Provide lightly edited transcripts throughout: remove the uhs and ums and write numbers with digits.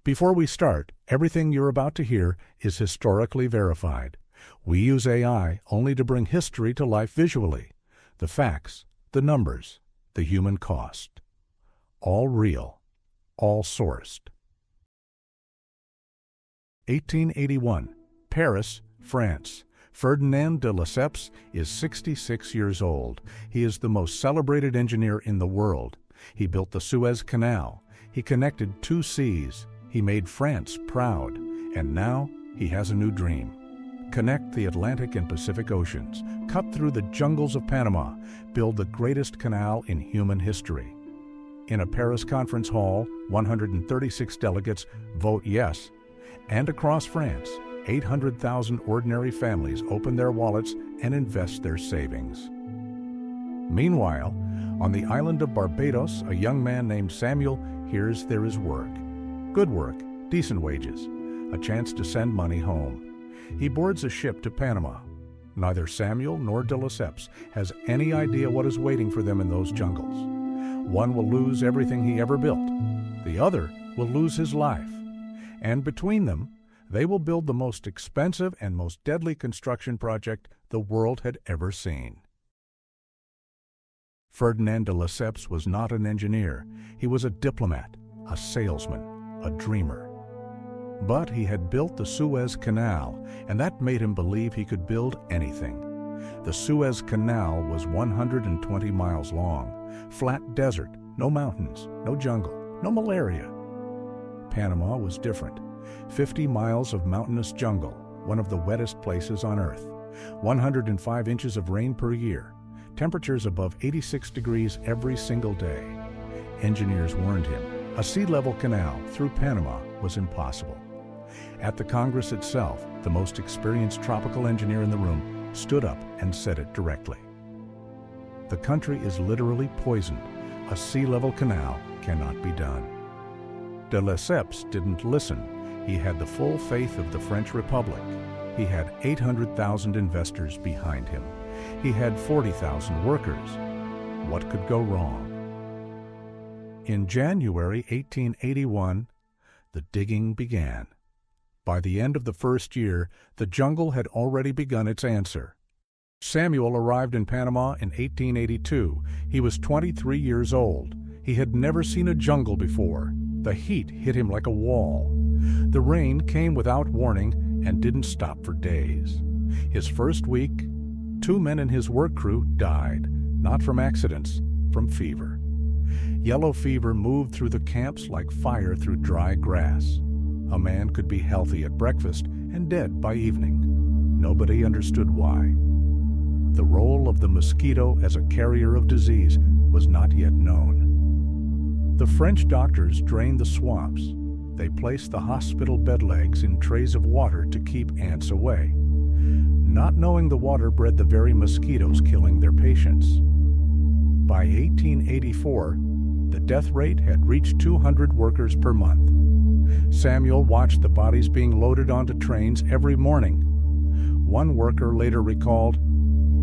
Before we start, everything you're about to hear is historically verified. We use AI only to bring history to life visually. The facts, the numbers, the human cost. All real, all sourced. 1881, Paris, France. Ferdinand de Lesseps is 66 years old. He is the most celebrated engineer in the world. He built the Suez Canal. He connected two seas. He made France proud. And now he has a new dream. Connect the Atlantic and Pacific Oceans, cut through the jungles of Panama, build the greatest canal in human history. In a Paris conference hall, 136 delegates vote yes. And across France, 800,000 ordinary families open their wallets and invest their savings. Meanwhile, on the island of Barbados, a young man named Samuel hears there is work. Good work, decent wages, a chance to send money home. He boards a ship to Panama. Neither Samuel nor de Lesseps has any idea what is waiting for them in those jungles. One will lose everything he ever built. The other will lose his life. And between them, they will build the most expensive and most deadly construction project the world had ever seen. Ferdinand de Lesseps was not an engineer. He was a diplomat, a salesman, a dreamer. But he had built the Suez Canal, and that made him believe he could build anything. The Suez Canal was 120 miles long, flat desert, no mountains, no jungle, no malaria. Panama was different. 50 miles of mountainous jungle, one of the wettest places on Earth. 105 inches of rain per year. Temperatures above 86 degrees every single day. Engineers warned him a sea-level canal through Panama was impossible. At the Congress itself, the most experienced tropical engineer in the room stood up and said it directly. The country is literally poisoned. A sea-level canal cannot be done. De Lesseps didn't listen. He had the full faith of the French Republic. He had 800,000 investors behind him. He had 40,000 workers. What could go wrong? In January 1881, the digging began. By the end of the first year, the jungle had already begun its answer. Samuel arrived in Panama in 1882. He was 23 years old. He had never seen a jungle before. The heat hit him like a wall. The rain came without warning and didn't stop for days. His first week, 2 men in his work crew died, not from accidents, from fever. Yellow fever moved through the camps like fire through dry grass. A man could be healthy at breakfast and dead by evening. Nobody understood why. The role of the mosquito as a carrier of disease was not yet known. The French doctors drained the swamps. They placed the hospital bed legs in trays of water to keep ants away, not knowing the water bred the very mosquitoes killing their patients. By 1884, the death rate had reached 200 workers per month. Samuel watched the bodies being loaded onto trains every morning. One worker later recalled,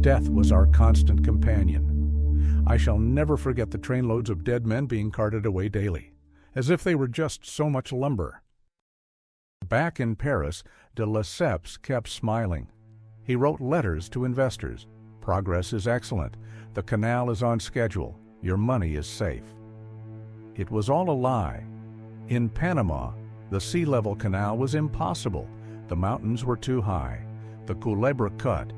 "Death was our constant companion. I shall never forget the trainloads of dead men being carted away daily, as if they were just so much lumber." Back in Paris, de Lesseps kept smiling. He wrote letters to investors. "Progress is excellent. The canal is on schedule. Your money is safe." It was all a lie. In Panama, the sea-level canal was impossible. The mountains were too high. The Culebra Cut,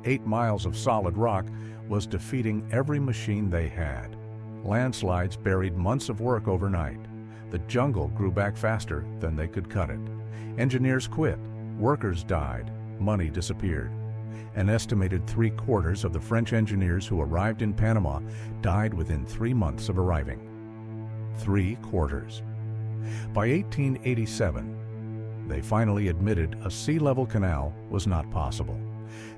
8 miles of solid rock, was defeating every machine they had. Landslides buried months of work overnight. The jungle grew back faster than they could cut it. Engineers quit. Workers died. Money disappeared. An estimated 3/4 of the French engineers who arrived in Panama died within 3 months of arriving. 3/4. By 1887, they finally admitted a sea-level canal was not possible.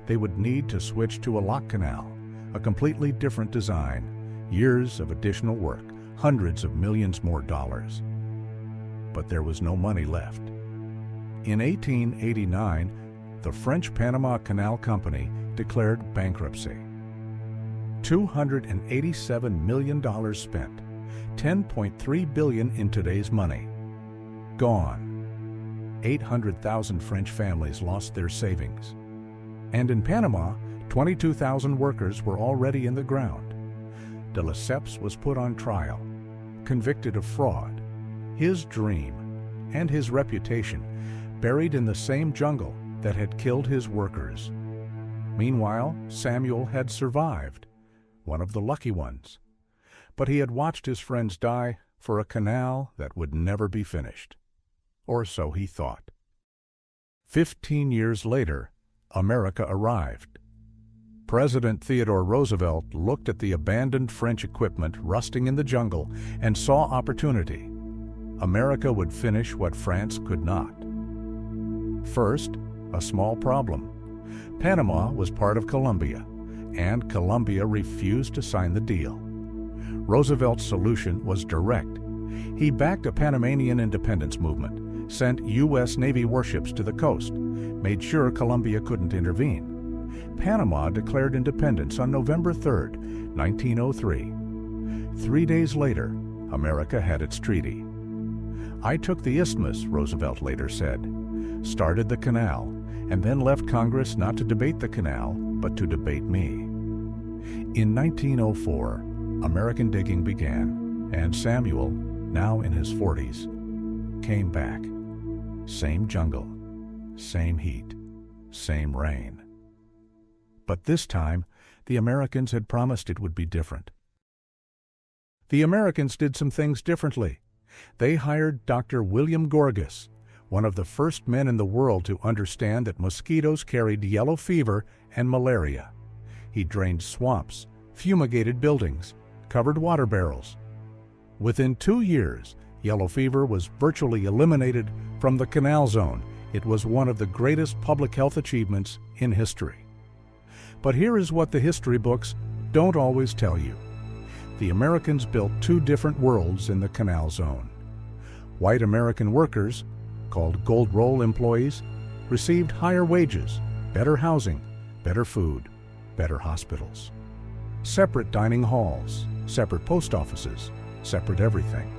They would need to switch to a lock canal, a completely different design, years of additional work, hundreds of millions more dollars. But there was no money left. In 1889, the French Panama Canal Company declared bankruptcy. $287 million spent, $10.3 billion in today's money. gone. 800,000 French families lost their savings. And in Panama, 22,000 workers were already in the ground. De Lesseps was put on trial, convicted of fraud, his dream and his reputation buried in the same jungle that had killed his workers. Meanwhile, Samuel had survived, one of the lucky ones. But he had watched his friends die for a canal that would never be finished. Or so he thought. 15 years later, America arrived. President Theodore Roosevelt looked at the abandoned French equipment rusting in the jungle and saw opportunity. America would finish what France could not. First, a small problem. Panama was part of Colombia, and Colombia refused to sign the deal. Roosevelt's solution was direct. He backed a Panamanian independence movement, sent U.S. Navy warships to the coast, made sure Colombia couldn't intervene. Panama declared independence on November 3, 1903. 3 days later, America had its treaty. "I took the isthmus," Roosevelt later said, "started the canal, and then left Congress not to debate the canal, but to debate me." In 1904, American digging began, and Samuel, now in his 40s, came back. Same jungle, same heat, same rain. But this time, the Americans had promised it would be different. The Americans did some things differently. They hired Dr. William Gorgas, one of the first men in the world to understand that mosquitoes carried yellow fever and malaria. He drained swamps, fumigated buildings, covered water barrels. Within 2 years, yellow fever was virtually eliminated from the canal zone. It was one of the greatest public health achievements in history. But here is what the history books don't always tell you. The Americans built 2 different worlds in the canal zone. White American workers, called Gold Roll employees, received higher wages, better housing, better food, better hospitals. Separate dining halls, separate post offices, separate everything.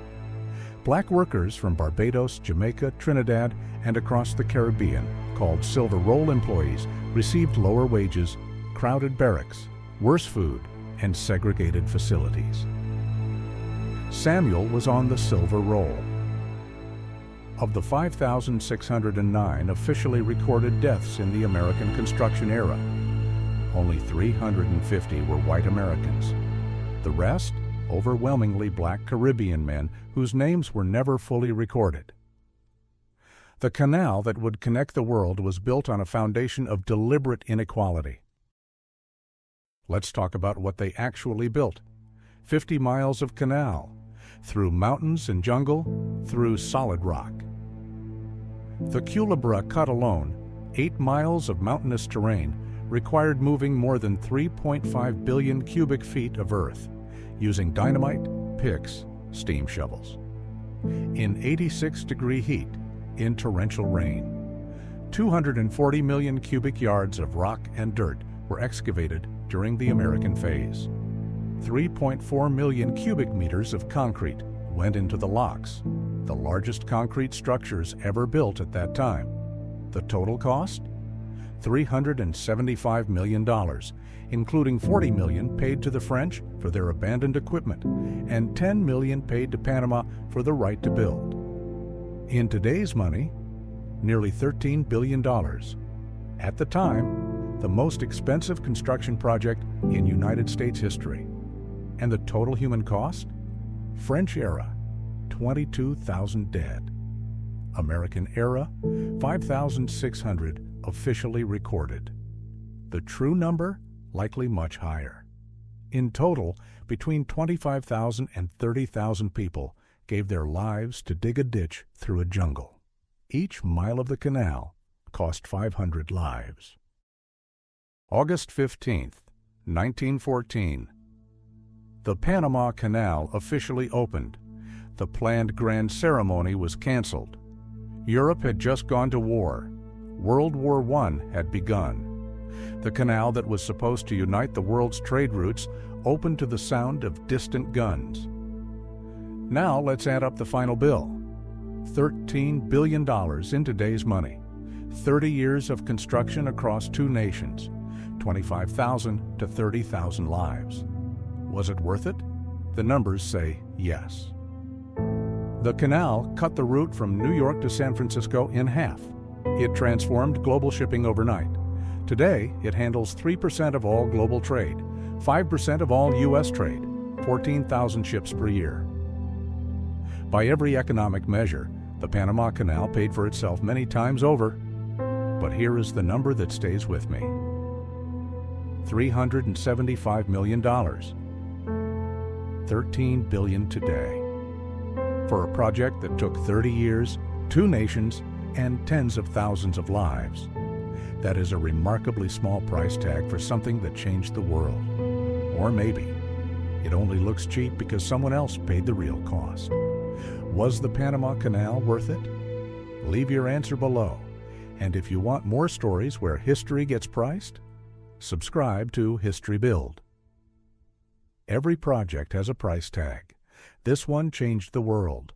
Black workers from Barbados, Jamaica, Trinidad, and across the Caribbean, called Silver Roll employees, received lower wages, crowded barracks, worse food, and segregated facilities. Samuel was on the Silver Roll. Of the 5,609 officially recorded deaths in the American construction era, only 350 were white Americans. The rest, overwhelmingly black Caribbean men whose names were never fully recorded. The canal that would connect the world was built on a foundation of deliberate inequality. Let's talk about what they actually built. 50 miles of canal, through mountains and jungle, through solid rock. The Culebra cut alone, 8 miles of mountainous terrain, required moving more than 3.5 billion cubic feet of earth, using dynamite, picks, steam shovels. In 86-degree heat, in torrential rain, 240 million cubic yards of rock and dirt were excavated during the American phase. 3.4 million cubic meters of concrete went into the locks, the largest concrete structures ever built at that time. The total cost? $375 million, including $40 million paid to the French for their abandoned equipment and $10 million paid to Panama for the right to build. In today's money, nearly $13 billion. At the time, the most expensive construction project in United States history. And the total human cost? French era, 22,000 dead. American era, 5,600 officially recorded. The true number, likely much higher. In total, between 25,000 and 30,000 people gave their lives to dig a ditch through a jungle. Each mile of the canal cost 500 lives. August 15th, 1914. The Panama Canal officially opened. The planned grand ceremony was canceled. Europe had just gone to war. World War I had begun. The canal that was supposed to unite the world's trade routes opened to the sound of distant guns. Now let's add up the final bill. $13 billion in today's money. 30 years of construction across 2 nations. 25,000 to 30,000 lives. Was it worth it? The numbers say yes. The canal cut the route from New York to San Francisco in half. It transformed global shipping overnight. Today, it handles 3% of all global trade, 5% of all U.S. trade, 14,000 ships per year. By every economic measure, the Panama Canal paid for itself many times over. But here is the number that stays with me. $375 million. $13 billion today. For a project that took 30 years, 2 nations, and tens of thousands of lives. That is a remarkably small price tag for something that changed the world. Or maybe it only looks cheap because someone else paid the real cost. Was the Panama Canal worth it? Leave your answer below. And if you want more stories where history gets priced, subscribe to HistoryBilled. Every project has a price tag. This one changed the world.